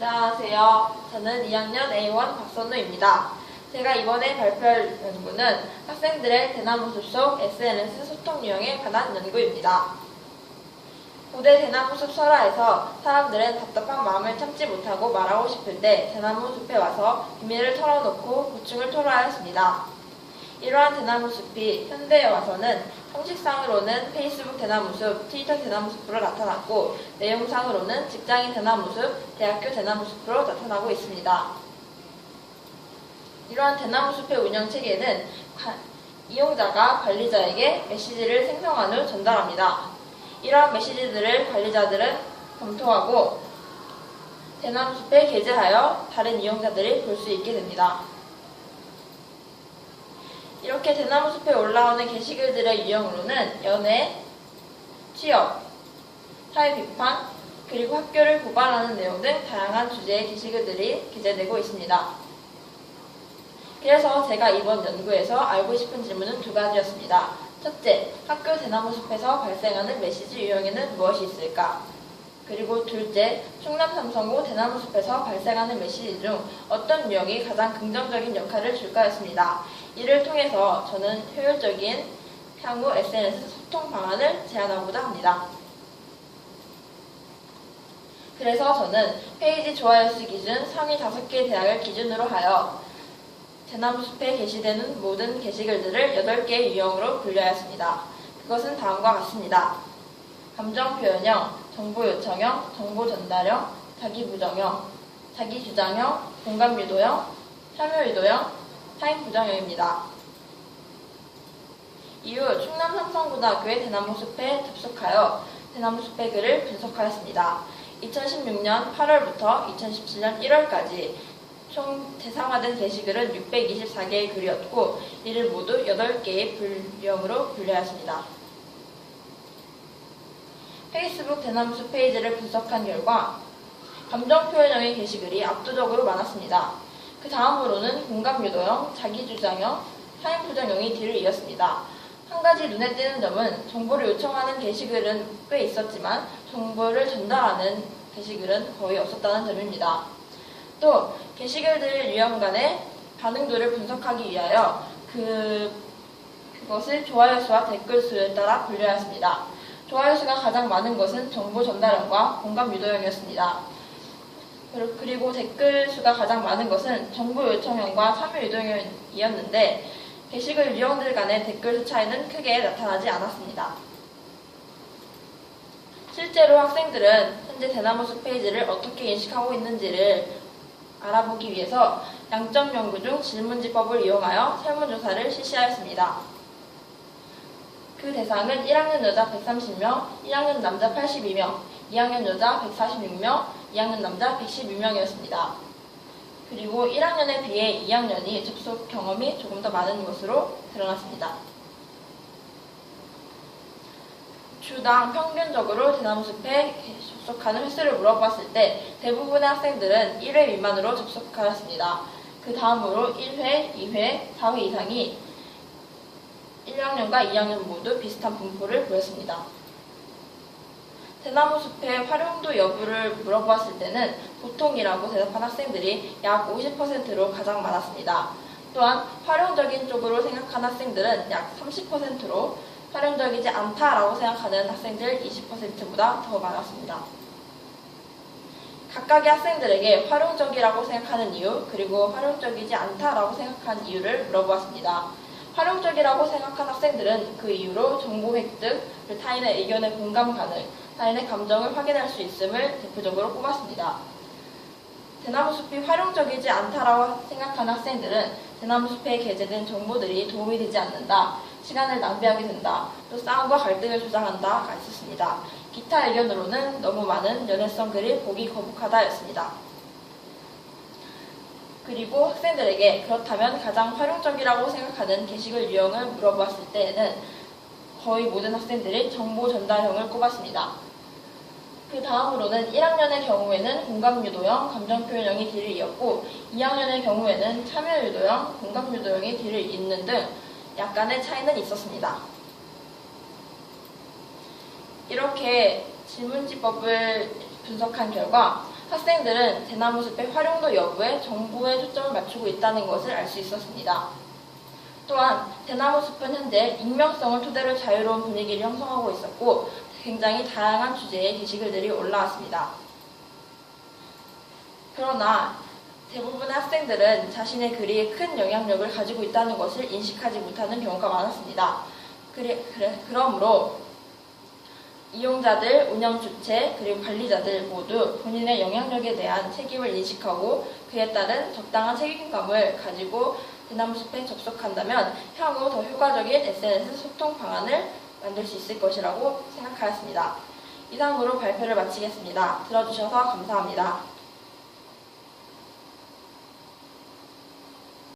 안녕하세요. 저는 2학년 A1 박선우입니다. 제가 이번에 발표할 연구는 학생들의 대나무숲 속 SNS 소통 유형에 관한 연구입니다. 고대 대나무숲 설화에서 사람들은 답답한 마음을 참지 못하고 말하고 싶을 때 대나무숲에 와서 비밀을 털어놓고 고충을 토로하였습니다. 이러한 대나무숲이 현대에 와서는 형식상으로는 페이스북 대나무숲, 트위터 대나무숲으로 나타났고 내용상으로는 직장인 대나무숲, 대학교 대나무숲으로 나타나고 있습니다. 이러한 대나무숲의 운영체계는 이용자가 관리자에게 메시지를 생성한 후 전달합니다. 이러한 메시지들을 관리자들은 검토하고 대나무숲에 게재하여 다른 이용자들이 볼 수 있게 됩니다. 이렇게 대나무숲에 올라오는 게시글들의 유형으로는 연애, 취업, 사회 비판, 그리고 학교를 고발하는 내용 등 다양한 주제의 게시글들이 게재되고 있습니다. 그래서 제가 이번 연구에서 알고 싶은 질문은 두 가지였습니다. 첫째, 학교 대나무숲에서 발생하는 메시지 유형에는 무엇이 있을까? 그리고 둘째, 충남 삼성고 대나무숲에서 발생하는 메시지 중 어떤 유형이 가장 긍정적인 역할을 줄까였습니다. 이를 통해서 저는 효율적인 향후 SNS 소통 방안을 제안하고자 합니다. 그래서 저는 페이지 좋아요 수 기준 상위 5개 대학을 기준으로 하여 대나무숲에 게시되는 모든 게시글들을 8개의 유형으로 분류하였습니다. 그것은 다음과 같습니다. 감정표현형, 정보요청형, 정보전달형, 자기부정형, 자기주장형, 공감유도형, 참여유도형, 타인부정형입니다. 이후 충남 삼성고등학교의 대나무숲에 접속하여 대나무숲의 글을 분석하였습니다. 2016년 8월부터 2017년 1월까지 총 대상화된 게시글은 624개의 글이었고 이를 모두 8개의 유형으로 분류하였습니다. 페이스북 대나무숲 페이지를 분석한 결과 감정표현형의 게시글이 압도적으로 많았습니다. 그 다음으로는 공감유도형, 자기주장형, 타인부정형이 뒤를 이었습니다. 한 가지 눈에 띄는 점은 정보를 요청하는 게시글은 꽤 있었지만 정보를 전달하는 게시글은 거의 없었다는 점입니다. 또 게시글들 유형 간의 반응도를 분석하기 위하여 그것을 좋아요 수와 댓글 수에 따라 분류하였습니다. 좋아요 수가 가장 많은 것은 정보 전달형과 공감 유도형이었습니다. 그리고 댓글 수가 가장 많은 것은 정보 요청형과 참여 유도형이었는데 게시글 유형들 간의 댓글 수 차이는 크게 나타나지 않았습니다. 실제로 학생들은 현재 대나무숲 페이지를 어떻게 인식하고 있는지를 알아보기 위해서 양점 연구 중 질문지법을 이용하여 설문조사를 실시하였습니다. 그 대상은 1학년 여자 130명, 1학년 남자 82명, 2학년 여자 146명, 2학년 남자 112명이었습니다. 그리고 1학년에 비해 2학년이 접속 경험이 조금 더 많은 것으로 드러났습니다. 주당 평균적으로 대나무숲에 접속하는 횟수를 물어봤을 때 대부분의 학생들은 1회 미만으로 접속하였습니다. 그 다음으로 1회, 2회, 4회 이상이 1학년과 2학년 모두 비슷한 분포를 보였습니다. 대나무숲의 활용도 여부를 물어봤을 때는 보통이라고 대답한 학생들이 약 50%로 가장 많았습니다. 또한 활용적인 쪽으로 생각한 학생들은 약 30%로 활용적이지 않다라고 생각하는 학생들 20%보다 더 많았습니다. 각각의 학생들에게 활용적이라고 생각하는 이유 그리고 활용적이지 않다라고 생각한 이유를 물어보았습니다. 활용적이라고 생각한 학생들은 그 이유로 정보 획득, 타인의 의견에 공감 가능, 타인의 감정을 확인할 수 있음을 대표적으로 꼽았습니다. 대나무숲이 활용적이지 않다라고 생각하는 학생들은 대나무숲에 게재된 정보들이 도움이 되지 않는다, 시간을 낭비하게 된다, 또 싸움과 갈등을 조장한다가 있었습니다. 기타 의견으로는 너무 많은 연애성 글이 보기 거북하다였습니다. 그리고 학생들에게 그렇다면 가장 활용적이라고 생각하는 게시글 유형을 물어봤을 때에는 거의 모든 학생들이 정보 전달형을 꼽았습니다. 그 다음으로는 1학년의 경우에는 공감유도형, 감정표현형이 뒤를 이었고 2학년의 경우에는 참여유도형, 공감유도형이 뒤를 잇는 등 약간의 차이는 있었습니다. 이렇게 질문지법을 분석한 결과 학생들은 대나무숲의 활용도 여부에 정부의 초점을 맞추고 있다는 것을 알 수 있었습니다. 또한 대나무숲은 현재 익명성을 토대로 자유로운 분위기를 형성하고 있었고 굉장히 다양한 주제의 게시글들이 올라왔습니다. 그러나 대부분의 학생들은 자신의 글이 큰 영향력을 가지고 있다는 것을 인식하지 못하는 경우가 많았습니다. 그러므로 이용자들, 운영 주체, 그리고 관리자들 모두 본인의 영향력에 대한 책임을 인식하고 그에 따른 적당한 책임감을 가지고 대나무숲에 접속한다면 향후 더 효과적인 SNS 소통 방안을 만들 수 있을 것이라고 생각하였습니다. 이상으로 발표를 마치겠습니다. 들어주셔서 감사합니다.